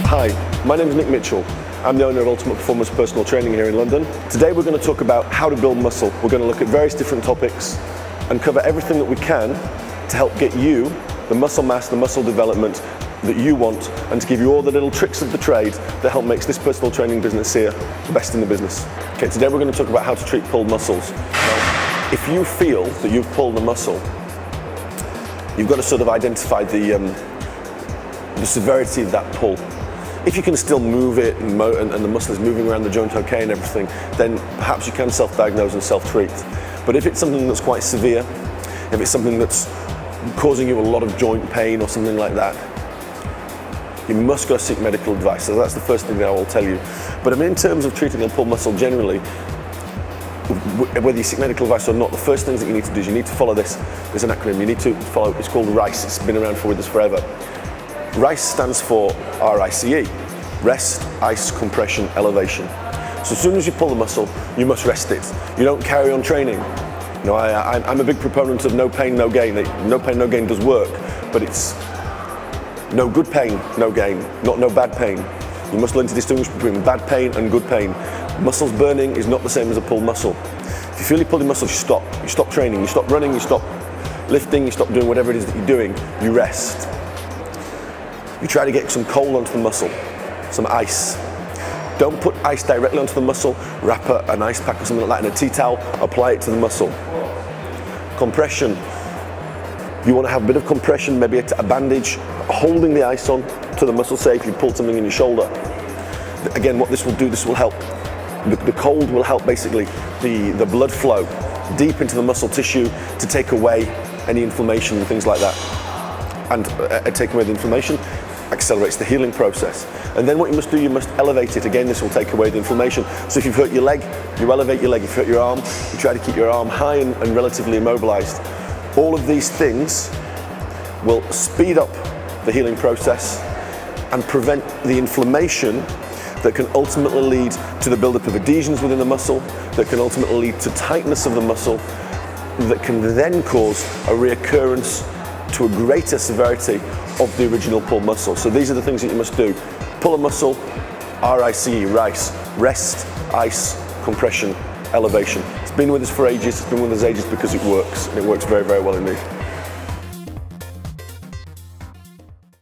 Hi, my name is Nick Mitchell. I'm the owner of Ultimate Performance Personal Training here in London. Today we're going to talk about how to build muscle. We're going to look at various different topics and cover everything that we can to help get you the muscle mass, the muscle development that you want, and to give you all the little tricks of the trade that help make this personal training business here the best in the business. Okay, today we're going to talk about how to treat pulled muscles. Now, if you feel that you've pulled a muscle, you've got to sort of identify the severity of that pull. If you can still move it and the muscle is moving around the joint okay and everything, then perhaps you can self-diagnose and self-treat. But if it's something that's quite severe, if it's something that's causing you a lot of joint pain or something like that, you must go seek medical advice. So that's the first thing that I will tell you. But I mean, in terms of treating a pulled muscle generally, whether you seek medical advice or not, the first things that you need to do is you need to follow this. There's an acronym. You need to follow, it's called RICE. It's been around with us forever. RICE stands for RICE, rest, ice, compression, elevation. So as soon as you pull the muscle, you must rest it. You don't carry on training. You know, I'm a big proponent of no pain, no gain. No pain, no gain does work, but it's no good pain, no gain, not no bad pain. You must learn to distinguish between bad pain and good pain. Muscles burning is not the same as a pulled muscle. If you feel you pull your muscles, you stop. You stop training, you stop running, you stop lifting, you stop doing whatever it is that you're doing. You rest. You try to get some cold onto the muscle, some ice. Don't put ice directly onto the muscle. Wrap an ice pack or something like that in a tea towel, apply it to the muscle. Compression. You want to have a bit of compression, maybe a bandage, holding the ice on to the muscle, say if you pulled something in your shoulder. Again, what this will do, this will help. The cold will help basically the blood flow deep into the muscle tissue to take away any inflammation and things like that. And take away the inflammation accelerates the healing process. And then what you must do, you must elevate it. Again, this will take away the inflammation. So if you've hurt your leg, you elevate your leg. If you've hurt your arm, you try to keep your arm high and relatively immobilized. All of these things will speed up the healing process and prevent the inflammation that can ultimately lead to the buildup of adhesions within the muscle, that can ultimately lead to tightness of the muscle, that can then cause a reoccurrence to a greater severity of the original pulled muscle. So these are the things that you must do. Pull a muscle, RICE, RICE, rest, ice, compression, elevation. It's been with us for ages, it's been with us ages because it works, and it works very, very well indeed.